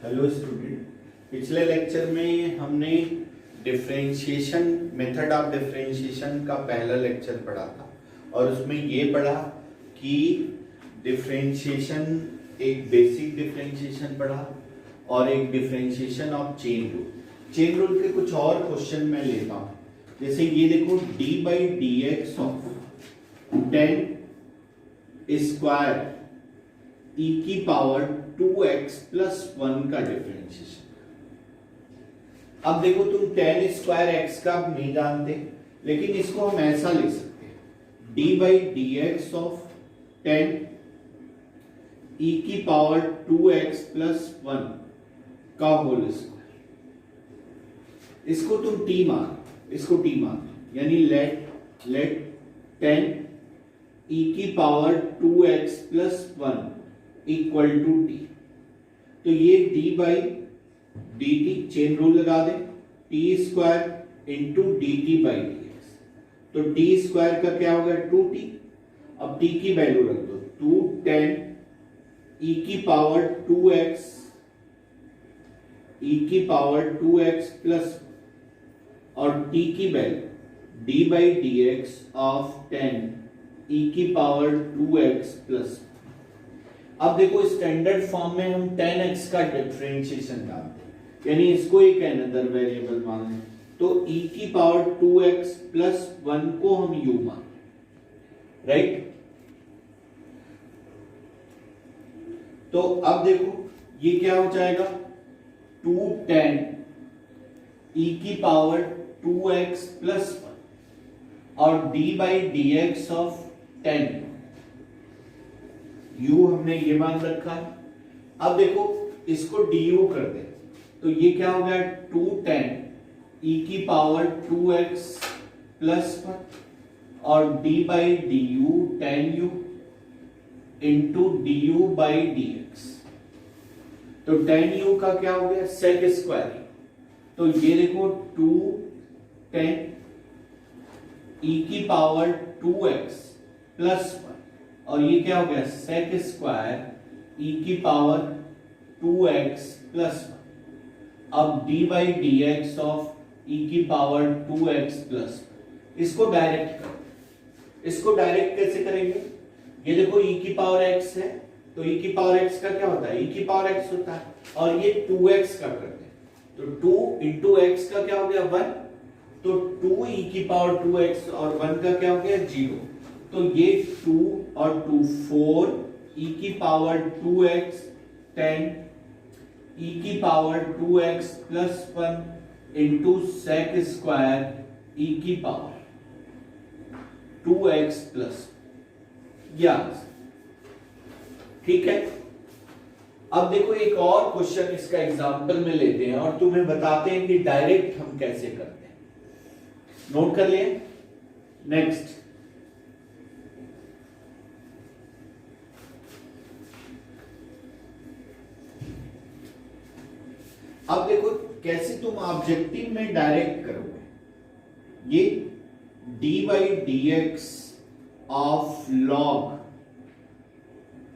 Hello student, पिछले lecture में हमने डिफरेंशिएशन मेथड ऑफ डिफरेंशिएशन का पहला लेक्चर पढ़ा था और उसमें ये पढ़ा कि डिफरेंशिएशन एक बेसिक डिफरेंशिएशन पढ़ा और एक differentiation of chain rule. Chain rule के कुछ और क्वेश्चन मैं लेता हूँ, जैसे ये देखो D by d x of 10 square e की पावर 2x प्लस 1 का डिफरेंशिएशन। अब देखो तुम tan स्क्वायर x का नहीं जानते, लेकिन इसको हम ऐसा लिख सकते हैं d by d x of 10 e की पावर 2x प्लस 1 का होल स्क्वायर। इसको तुम t मान, इसको t मान, यानी लेट 10 e की power 2x plus 1 equal to t. तो ये d by d t chain rule लगा दे, t square into d t by d x. तो टी स्क्वायर का क्या हो गया 2t। अब t की वैल्यू रख दो 2 10 e की पावर 2x e की पावर 2x प्लस और t की value d by d x of 10 e की पावर 2x प्लस। अब देखो स्टैंडर्ड फॉर्म में हम 10x का डिफरेंशिएशन डालते हैं, यानी इसको एक अनदर वेरिएबल मान लें, तो e की पावर 2x प्लस 1 को हम u मान, राइट। तो अब देखो ये क्या हो जाएगा 2 10 e की पावर 2x प्लस 1 और d by d x of 10 u हमने ये मान रखा है। अब देखो इसको du कर दे, तो ये क्या हो गया 2 10 e की पावर 2x प्लस 1 और d by D you 10u into D you by d x. तो 10u का क्या हो गया सेक स्क्वायर। तो ये देखो 2 10 e की पावर 2x प्लस 1 और ये क्या हो गया सेक स्क्वायर e की पावर 2x प्लस 1। अब d by d x of e की पावर 2x प्लस 1, इसको डायरेक्ट करो। इसको डायरेक्ट कैसे करेंगे, ये देखो e की पावर x है, तो e की पावर x का क्या होता है e की पावर x होता है, और ये 2x का करते हैं, तो 2 इंटू x का क्या हो गया 1, तो 2 e की पावर 2x और 1 का क्या हो गया 0। तो ये 2 और 2 4 e की पावर 2x 10 e की power 2x plus 1 into sec square e की पावर 2x प्लस, ठीक है। अब देखो एक और क्वेश्चन इसका एग्जांपल में लेते हैं और तुम्हें बताते हैं कि डायरेक्ट हम कैसे करते हैं। नोट कर लिए। नेक्स्ट, अब देखो कैसे तुम ऑब्जेक्टिव में डायरेक्ट करोगे। ये d by d x of log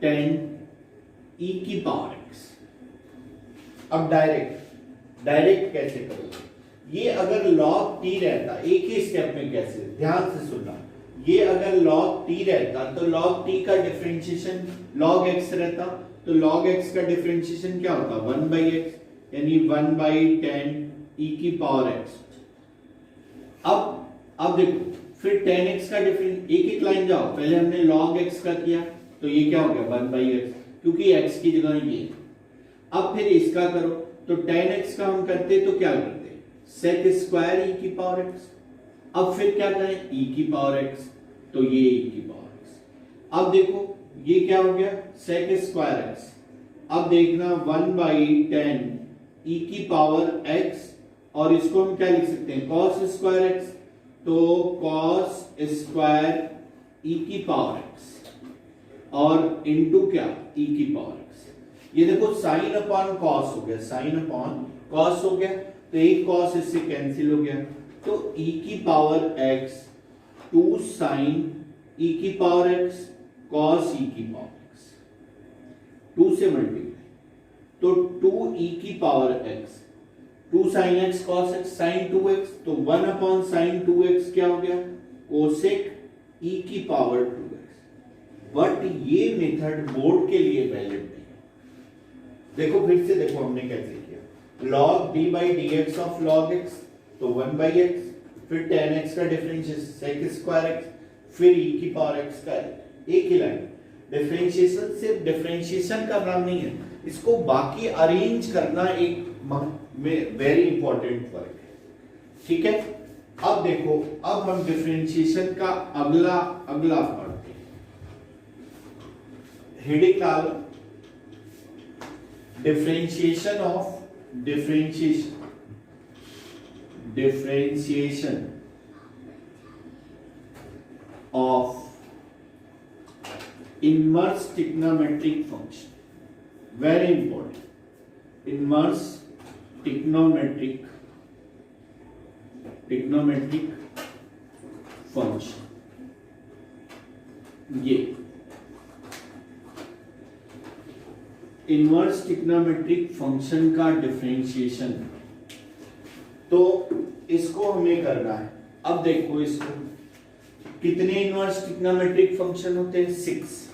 10 e की पावर x। अब डायरेक्ट कैसे करोगे, ये अगर log t रहता, एक ही स्टेप में कैसे, ध्यान से सुनना, ये अगर log t रहता तो log t का डिफरेंशिएशन log x रहता, तो log x का डिफरेंशिएशन क्या होता 1 बाई x, यानी 1 बाई 10 e की पावर x। अब देखो फिर 10x का डिफरेंस, एक लाइन जाओ, पहले हमने log x का किया तो ये क्या हो गया 1 बाई x, क्योंकि x की जगह ये। अब फिर इसका करो, तो 10x का हम करते तो क्या करते सेक स्क्वायर e की पावर x। अब फिर क्या करें e की पावर x, तो ये e की पावर x। अब देखो ये क्या हो गया सेक स्क्वायर x। अब देखना 1 बाई 10 e की पावर x, और इसको हम क्या लिख सकते हैं cos स्क्वायर x, तो cos स्क्वायर e की पावर x और इनटू क्या e की पावर x। ये देखो साइन अपॉन cos हो गया, साइन अपॉन cos हो गया, तो एक cos इससे कैंसिल हो गया, तो e की पावर x 2 साइन e की पावर x cos e की पावर x 2 से मल्टीप्लाई, तो 2e की power x, 2 sin x cos x sin 2x, तो 1 अपॉन sin 2x क्या हो गया, कोसेक e की पावर 2x। बट ये मेथड बोर्ड के लिए वैलिड नहीं है। देखो फिर से देखो हमने कैसे किया, log d by dx of log x, तो 1 by x, फिर tan x का डिफरेंशिएशन sec स्क्वायर x, फिर e की पावर x का एक ही लाइन। डिफरेंशिएशन सिर्फ डिफरेंशिएशन का काम नहीं है, इसको बाकी अरेंज करना एक वेरी इंपॉर्टेंट वर्क है, ठीक है। अब देखो, अब हम डिफरेंशिएशन का अगला पढ़ते हैं। हेडिंग डालो, differentiation of inverse trigonometric function, very important, inverse trigonometric function। ये इनवर्स ट्रिग्नोमेट्रिक फंक्शन का डिफरेंशिएशन, तो इसको हमें करना है। अब देखो, इसको कितने इनवर्स ट्रिग्नोमेट्रिक फंक्शन होते हैं, 6।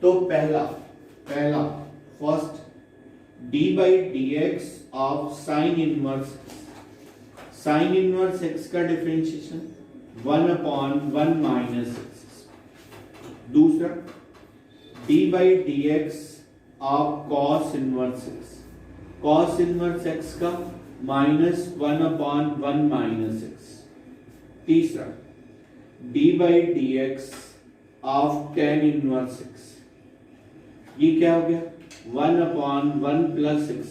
तो पहला first d by dx of sine inverse x का डिफरेंशिएशन 1 upon 1 minus x। दूसरा d by dx of cos inverse x का माइनस 1 अपॉन 1 माइनस x। तीसरा d by dx of tan inverse x, ये क्या हो गया, 1 upon 1 plus x।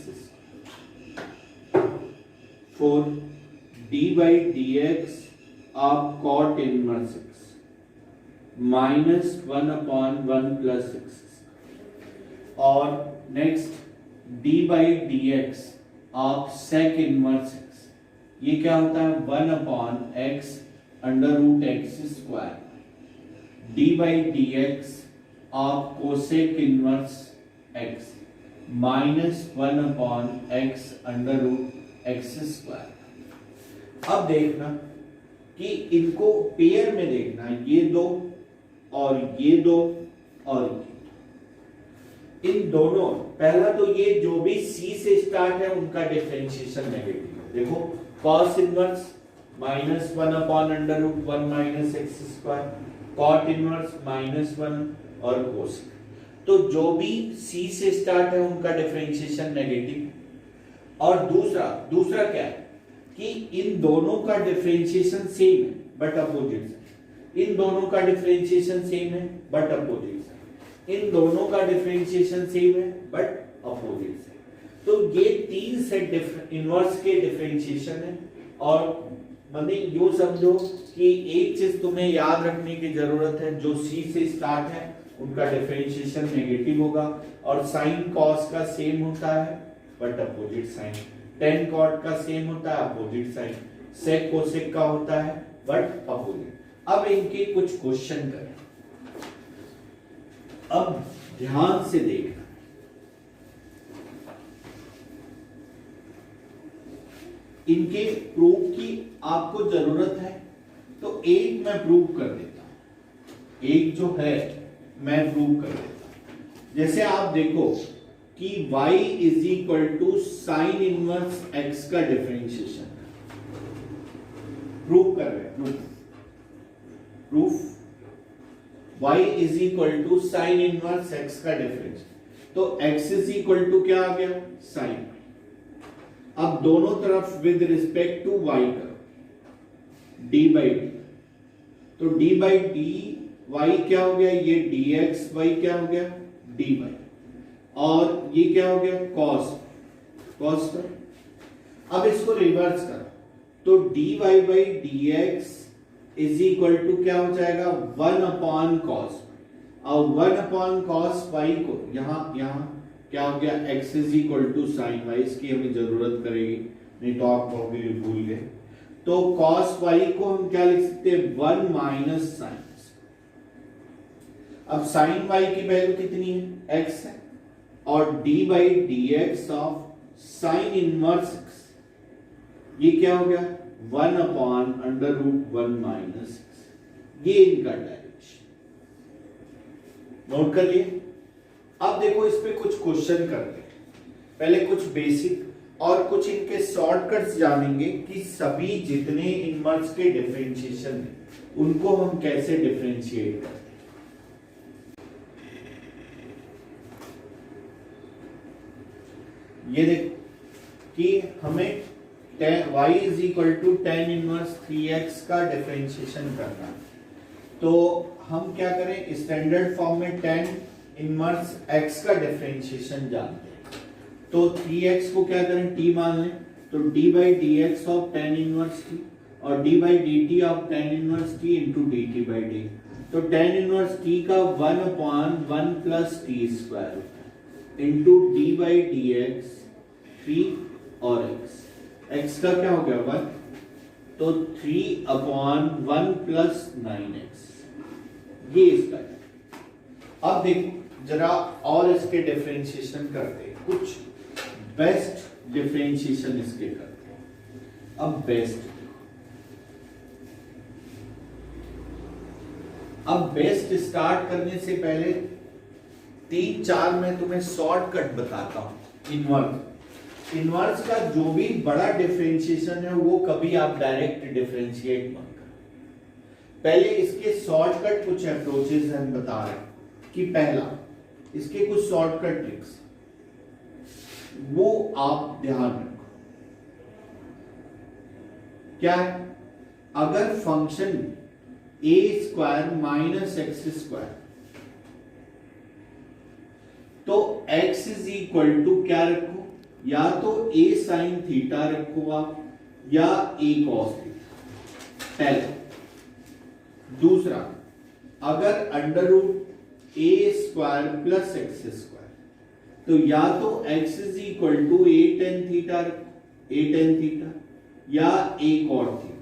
4 d by dx of cot inverse x minus 1 upon 1 plus x। और next d by dx of sec inverse x, ये क्या होता है, 1 upon x under root x square. d by dx of cosec inverse x minus 1 upon x under root x square. अब देखना कि इनको pair में देखना, ये दो और ये दो और ये, इन दोनों, पहला तो ये जो भी c से स्टार्ट है उनका डिफरेंशिएशन नेगेटिव है। देखो cos inverse minus 1 upon under root 1 minus x square, cot inverse minus 1 और कोसेक, तो जो भी c से स्टार्ट है उनका डिफरेंशिएशन नेगेटिव। और दूसरा क्या है कि इन दोनों का डिफरेंशिएशन सेम है बट अपोजिट साइन, इन दोनों का डिफरेंशिएशन सेम है बट अपोजिट साइन, इन दोनों का डिफरेंशिएशन सेम है बट अपोजिट साइन। तो ये 3 सेट इनवर्स के डिफरेंशिएशन है। और मतलब यूं समझो कि एक चीज तुम्हें याद रखने की जरूरत है, जो c से स्टार्ट है उनका डिफरेंशिएशन नेगेटिव होगा, और साइन कॉस का सेम होता है but opposite sign, tan cot का सेम होता है अपोजिट साइन, सेक कोसेक का होता है बट अपोजिट। अब इनके कुछ क्वेश्चन करें, अब ध्यान से देखना, इनके प्रूफ की आपको जरूरत है तो एक मैं प्रूव कर देता हूं, एक जो है मैं प्रूव कर देता हूं। जैसे आप देखो कि y is equal to sine inverse x का डिफरेंशिएशन, प्रूव कर रहे हैं, proof y is equal to sine inverse x का डिफरेंशिएशन, तो x इज इक्वल टू क्या आ गया, साइन। अब दोनों तरफ विद रिस्पेक्ट टू y करो, d बाई डी, तो d बाई डी y क्या हो गया, ये dx y क्या हो गया, dy, और ये क्या हो गया, cos पर। अब इसको रिवर्स कर, तो dy by dx is equal to क्या हो जाएगा, 1 अपॉन कॉस, और 1 अपॉन कॉस y को यहां क्या हो गया, x is equal to sine y, इसकी हमें जरूरत करेगी नहीं तो आप कहोगे भूल गए। तो cos y को हम क्या लिख सकते हैं, 1 माइनस साइन। अब साइन y की वैल्यू कितनी है, x है, और d by d x of sine inverse x, ये क्या हो गया 1 अपॉन अंडर रूट 1 माइनस, ये इनका डायरेक्शन नोट कर लिए। अब देखो इस पे कुछ क्वेश्चन करते हैं, पहले कुछ बेसिक और कुछ इनके शॉर्टकट्स जानेंगे कि सभी जितने इनवर्स के डिफरेंशिएशन हैं उनको हम कैसे डिफरेंशिएट करते हैं। ये देख कि हमें y is equal to tan inverse 3x का डिफरेंशिएशन करना है, तो हम क्या करें, स्टैंडर्ड फॉर्म में टेन इनवर्स x का डिफरेंशिएशन जानते हैं, तो 3x को क्या करें t मान लें, तो d by d x of tan inverse t और d by d T of tan inverse t into d t by d, तो टेन इनवर्स t का 1 अपॉन 1 प्लस टी स्क्वायर होता है into d by d x 3 और x का क्या हो गया 1, तो 3 अपॉन 1 प्लस 9x, ये इसका है। अब देखो जरा और इसके डिफरेंशिएशन करते हैं, कुछ बेस्ट डिफरेंशिएशन इसके करते हैं। अब बेस्ट स्टार्ट करने से पहले 3-4 मैं तुम्हें शॉर्टकट बताता हूं। इनवर्स का जो भी बड़ा डिफरेंशिएशन है वो कभी आप डायरेक्ट डिफरेंशिएट मत करो, पहले इसके शॉर्टकट कुछ अप्रोचेस हम बता रहे हैं कि पहला इसके कुछ शॉर्टकट ट्रिक्स वो आप ध्यान रखो। क्या है, अगर function a square minus x square, तो x इज इक्वल टू क्या रखो, या तो a साइन थीटा रखो आप या a कॉस थीटा, पहला। दूसरा, अगर under root a square plus x square, तो या तो x is equal to a tan theta या a कॉट थीटा।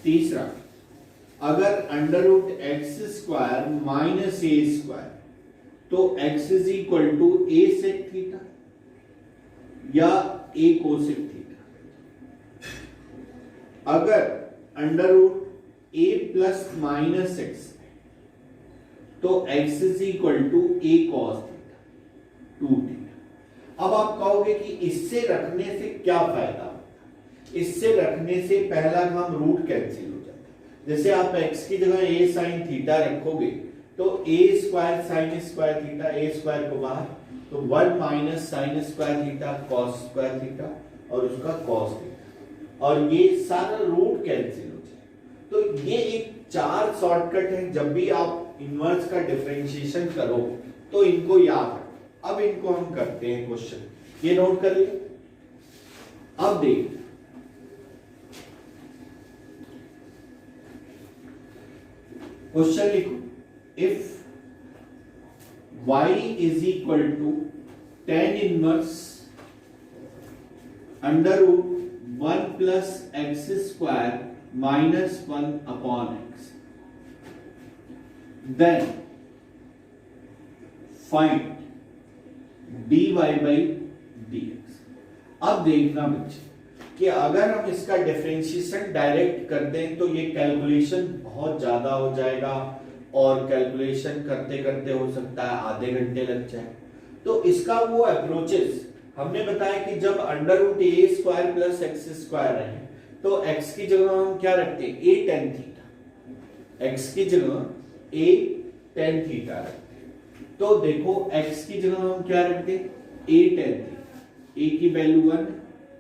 तीसरा, अगर under root x square minus a square, तो x is equal to a sec theta या a cosec theta. अगर under root a plus minus x, तो x is equal to a cos theta 2 theta. अब आप कहोगे कि इससे रखने से क्या फायदा होता है, इससे रखने से पहला काम रूट कैंसिल हो जाता है। जैसे आप x की जगह a साइन थीटा रखोगे तो a square sine square theta, a square को बाहर, तो 1 minus sign square theta cos square theta और उसका कॉस थीटा, और ये सारा रूट कैंसिल हो जाए। तो ये एक 4 शॉर्टकट है, जब भी आप इनवर्स का डिफरेंशिएशन करो तो इनको याद रखो। अब इनको हम करते हैं क्वेश्चन, ये नोट कर लिए। अब देख क्वेश्चन लिखो, if y is equal to tan inverse under root 1 plus x square minus 1 upon x, then find dy by dx। अब देखना बच्चे कि अगर हम इसका डिफरेंशिएशन डायरेक्ट कर दें तो ये कैलकुलेशन बहुत ज्यादा हो जाएगा और कैलकुलेशन करते करते हो सकता है आधे घंटे लग जाए। तो इसका वो अप्रोचेस हमने बताया कि जब अंडर रूट ए स्क्वायर प्लस एक्स स्क्वायर है तो x की जगह हम क्या रखते हैं, a टेन थीटा, x की जगह a टेन थीटा रखते हैं। तो देखो x की जगह हम क्या रखते हैं, a टेन थीटा, a की वैल्यू 1,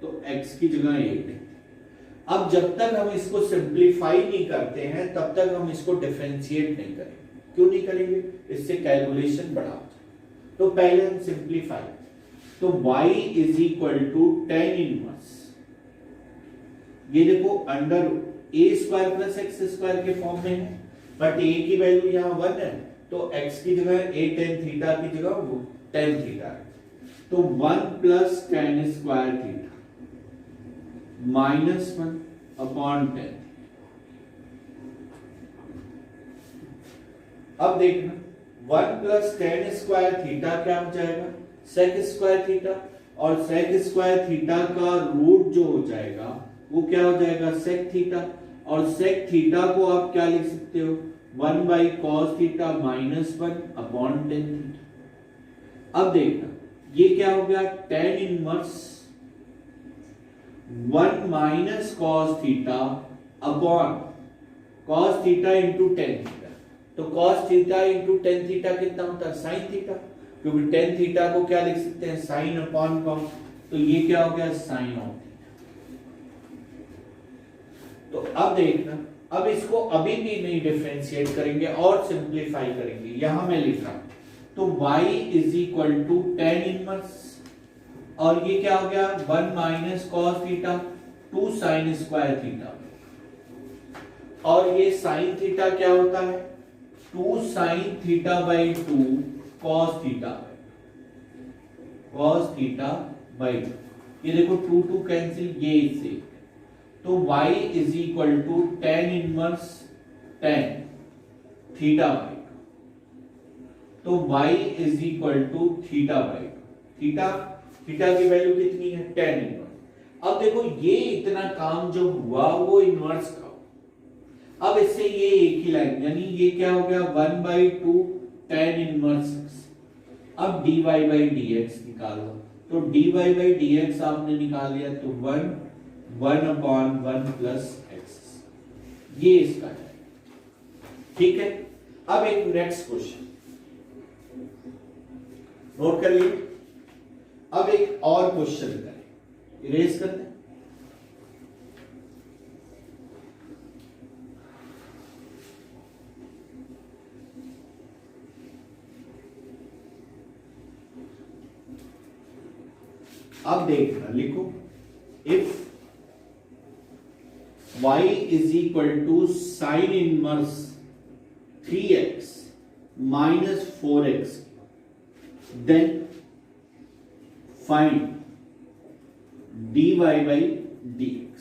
तो x की जगह 8 है। अब जब तक हम इसको सिंप्लीफाई नहीं करते हैं तब तक हम इसको डिफरेंशिएट नहीं करेंगे। क्यों नहीं करेंगे, इससे कैलकुलेशन बढ़ा हो जाए। तो पहले हम सिंप्लीफाई, तो y is equal to tan inverse, ये देखो under a square plus x square के फॉर्म में है, बट a की वैल्यू यहाँ 1 है, तो x की जगह a टेन थीटा की जगह वो टेन थीटा है, तो 1 plus ten square theta minus 1 upon 10। अब देखना 1 प्लस टेन स्क्वायर थीटा क्या हो जाएगा, सेक स्क्वायर थीटा, और सेक स्क्वायर थीटा का रूट जो हो जाएगा वो क्या हो जाएगा, सेक थीटा, और सेक थीटा को आप क्या लिख सकते हो, 1 by cos theta minus 1 upon tan theta. अब देखना ये क्या हो गया, tan inverse 1 minus cos theta upon cos theta into tan theta. तो cos theta into tan theta कितना होता है, साइन थीटा, क्योंकि टेन थीटा को क्या लिख सकते हैं, साइन अपॉन कॉस, तो ये क्या हो गया, साइन ऑफ थीटा। तो अब देखना, अब इसको अभी भी नहीं डिफरेंशिएट करेंगे और सिंप्लीफाई करेंगे। यहां मैं लिख रहा हूं, तो y is equal to tan inverse, और ये क्या हो गया, 1 minus cos theta 2 sine square theta, और ये साइन थीटा क्या होता है, 2 sine theta by 2 cos theta, cos theta by 2, ये देखो 2 2 कैंसिल, ये इससे, तो y is equal to tan inverse tan theta by 2, तो y is equal to theta by 2, theta theta की वैल्यू कितनी है, टेन इनवर्स। अब देखो ये इतना काम जो हुआ वो इनवर्स का, अब इससे ये एक ही लाइन, यानी ये क्या हो गया, 1 बाई 2 टेन इनवर्स x। अब dy बाई dx निकालो, तो dy बाई dx आपने निकाल लिया, तो 1 अपॉन 1 प्लस एक्स, ये इसका है, ठीक है। अब एक नेक्स्ट क्वेश्चन नोट कर लिए। अब एक और क्वेश्चन करें, इरेज करते हैं। अब देखना, लिखो if y is equal to sine inverse 3x minus 4x, then find dy by dx।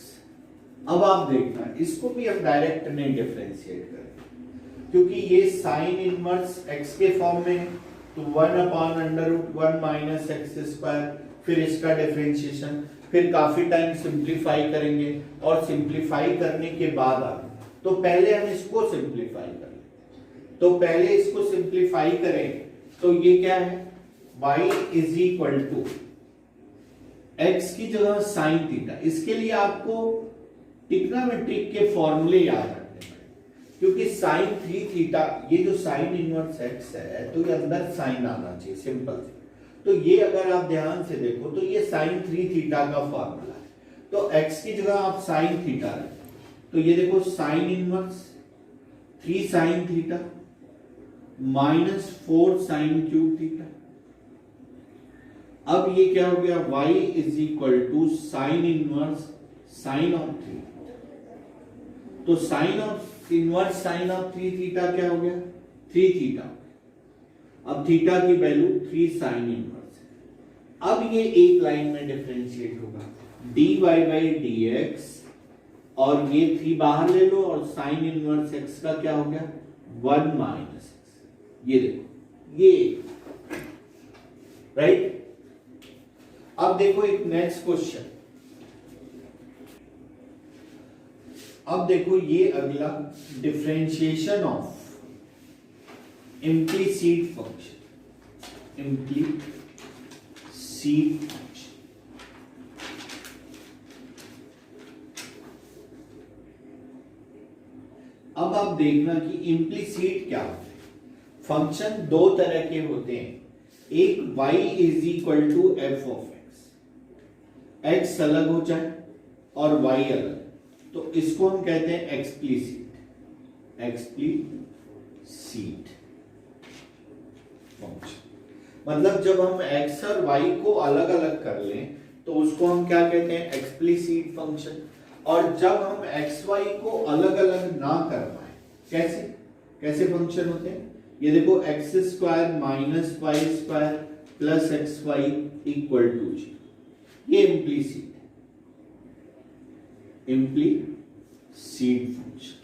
अब आप देखना, इसको भी हम डायरेक्ट नहीं डिफरेंशिएट करें, क्योंकि ये साइन इनवर्स x के फॉर्म में है, तो 1 upon under root 1 minus x square, फिर इसका डिफरेंशिएशन, फिर काफी टाइम सिंप्लीफाई करेंगे, और सिंप्लीफाई करने के बाद आगे, तो पहले हम इसको सिंप्लीफाई कर लेते, तो पहले इसको सिंप्लीफाई करें, तो ये क्या है, y is equal to x की जगह साइन थीटा। इसके लिए आपको ट्रिग्नोमेट्रिक के फॉर्मूले याद रखने पड़ेंगे, क्योंकि साइन 3 थीटा, ये जो साइन इनवर्स x है, तो ये अंदर साइन आना चाहिए, सिंपल। तो ये अगर आप ध्यान से देखो, तो ये साइन 3 थीटा का फॉर्मूला है, तो x की जगह आप साइन थीटा रखें, तो ये देखो sine inverse 3 sine theta minus 4 sine cube theta. अब ये क्या हो गया, y is equal to sine inverse sine of 3, तो sine of inverse sine of 3 theta क्या हो गया, 3 थीटा। अब थीटा की वैल्यू 3 साइन इनवर्स है। अब ये एक लाइन में डिफरेंशिएट होगा, dy बाई dx, और ये 3 बाहर ले लो, और साइन इनवर्स x का क्या हो गया, 1 माइनस x। ये देखो, ये राइट। अब देखो एक नेक्स्ट क्वेश्चन, अब देखो ये अगला, differentiation of implicit function, implicit function. अब आप देखना कि इम्प्लीसिट क्या होते हैं। फंक्शन दो तरह के होते हैं, एक y is equal to f of x अलग हो जाए और y अलग, तो इसको हम कहते हैं एक्सप्लिसिट, एक्सप्लिसिट फंक्शन। मतलब जब हम x और y को अलग अलग कर लें, तो उसको हम क्या कहते हैं, एक्सप्लिसिट फंक्शन। और जब हम x y को अलग अलग ना कर पाए, कैसे कैसे फंक्शन होते हैं, ये देखो x square minus y square plus x y equal to 0, ये इम्प्लीसिट है, इम्प्लीसिट फंक्शन।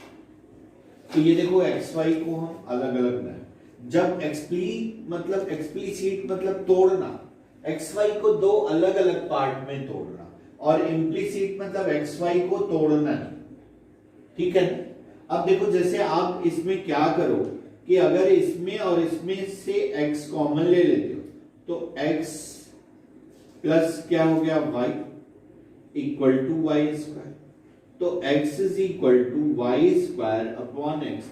तो ये देखो एक्स वाई को हम अलग अलग बनाए, जब एक्सप्लिसिट मतलब तोड़ना, एक्स वाई को दो अलग अलग पार्ट में तोड़ना, और इम्प्लिसिट मतलब एक्स वाई को तोड़ना नहीं, ठीक है ना। अब देखो जैसे आप इसमें क्या करो कि अगर इसमें और इसमें से x कॉमन ले लेते हो तो x प्लस क्या हो गया y equal to y square, तो x is equal to y square upon x.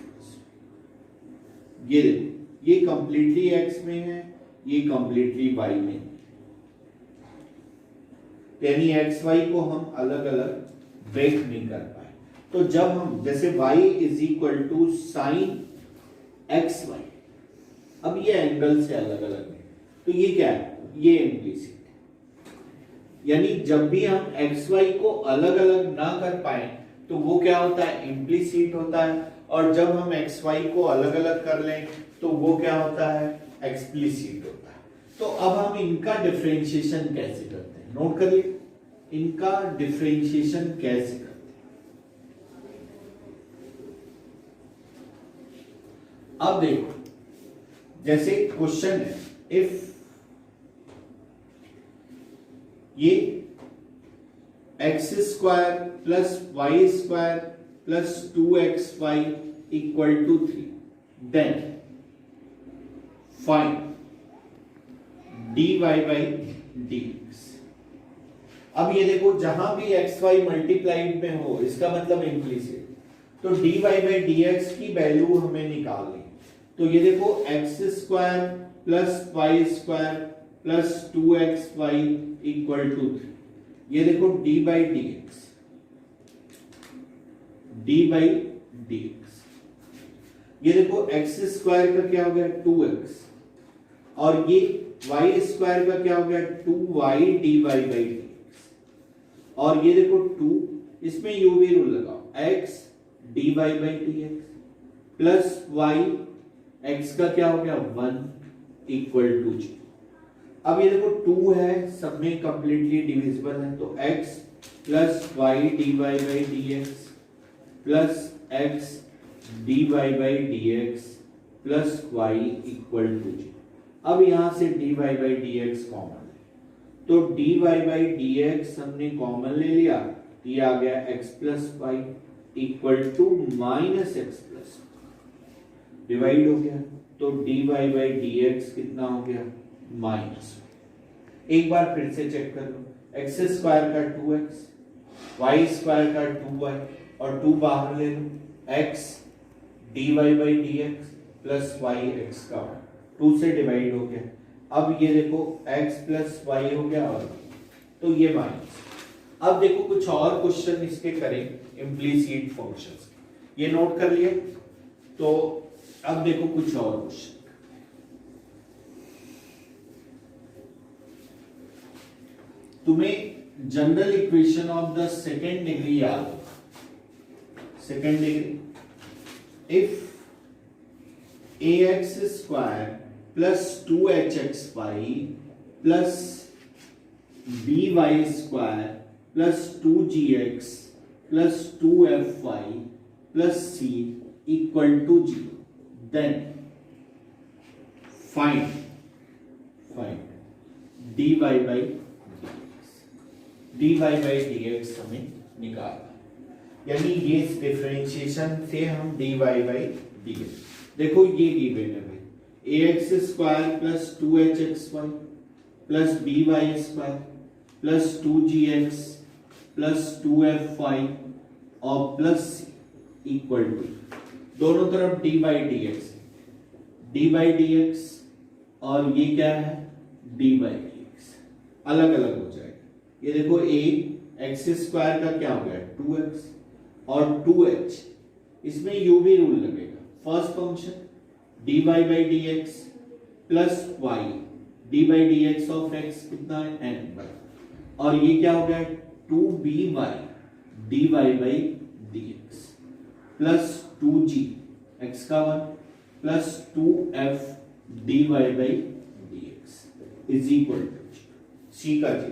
ये देखो ये कंप्लीटली x में है, ये कंप्लीटली y में है, यानी एक्स वाई को हम अलग अलग ब्रेक नहीं कर पाए। तो जब हम जैसे y is equal to sine x y, अब ये एंगल से अलग अलग है, तो ये क्या है, ये इम्प्लिसिट है। यानी जब भी हम एक्स वाई को अलग अलग ना कर पाए तो वो क्या होता है, इम्प्लिसिट होता है, और जब हम एक्स वाई को अलग अलग कर लें तो वो क्या होता है, एक्सप्लिसिट होता है। तो अब हम इनका डिफरेंशिएशन कैसे करते हैं, नोट करिए, इनका डिफरेंशिएशन कैसे करते हैं। अब देखो जैसे क्वेश्चन है, इफ ये x square plus y square plus 2xy equal to 3, then find dy by dx। अब ये देखो जहां भी एक्स वाई मल्टीप्लाइड में हो इसका मतलब इम्प्लिसिट, तो dy बाई dx की वैल्यू हमें निकालनी। तो ये देखो x square plus y square plus 2xy equal to 3, ये देखो dy by dx, dy by dx, ये देखो एक्स स्क्वायर का क्या हो गया 2x, और ये वाई स्क्वायर का क्या हो गया 2y dy बाई dx, और ये देखो 2, इसमें u भी रूल लगाओ, x dy by dx plus y, x का क्या हो गया 1 इक्वल टू 0। अब ये देखो 2 है, सब में कंप्लीटली डिविजिबल है, तो x plus y d y by d x plus x dy by dx plus y equal to 0। अब यहां से dy बाई dx कॉमन है, तो dy बाई dx हमने कॉमन ले लिया, ये आ गया x plus y equal to minus x plus, divide हो गया, तो dy बाई dx कितना हो गया माइनस। एक बार फिर से चेक कर लो, एक्स स्क्वायर का 2x, वाई स्क्वायर का 2y, और 2 बाहर ले लो, x dy by dx plus y x का 2 से डिवाइड हो गया। अब ये देखो x प्लस वाई हो गया, और तो ये माइनस। अब देखो कुछ और क्वेश्चन इसके करें इम्प्लिसिट फंक्शंस, ये नोट कर लिए। तो अब देखो कुछ और क्वेश्चन, तुम्हें general equation of the second degree याद होगा, second degree, if ax square plus 2hxy plus by square plus 2gx plus 2fy plus c equal to 0, then find dy by dx हमें निकालना, यानी ये डिफरेंशिएशन से हम dy by dx, देखो ये गिवन है भाई, ax square plus 2hxy plus by square plus 2gx plus 2fy और प्लस इक्वल टू, दोनों तरफ dy बाई dx, और ये क्या है dy बाई dx, अलग अलग हो जाएगा। ये देखो एक्स स्क्वायर का क्या हो गया 2x, और 2h, इसमें u भी रूल लगेगा, first function dy by dx plus y dy by dx of x कितना है n, और ये क्या हो गया 2by dy by dx plus 2g x का 1 plus 2f dy by dx is equal to c का 0।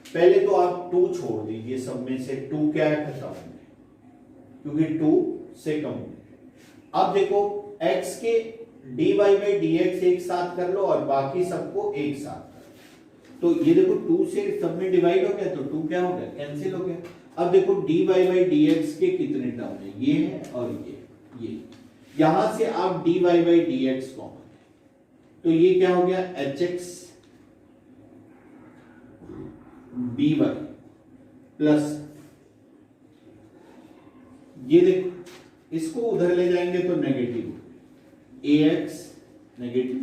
पहले तो आप 2 छोड़ दीजिए, सब में से 2 क्या है खत्म होंगे, क्योंकि 2 से कम। अब देखो x के dy बाई dx एक साथ कर लो और बाकी सबको एक साथ कर लो। तो ये देखो 2 से सब में डिवाइड हो गया तो 2 क्या हो गया, कैंसिल हो गया। अब देखो dy बाई dx के कितने टर्म है, ये है और ये यहां से आप dy बाई dx कॉमन, तो ये क्या हो गया hx by प्लस ये देखो इसको उधर ले जाएंगे तो नेगेटिव ax नेगेटिव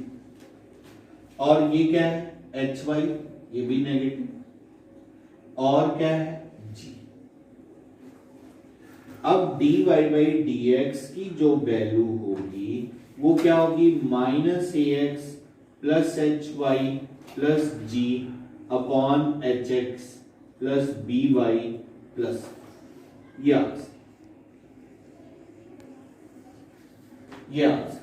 और ये क्या है hy ये भी नेगेटिव और क्या है g। अब dy बाई dx की जो वैल्यू होगी वो क्या होगी minus ax plus hy plus g upon hx plus by plus ये आंसर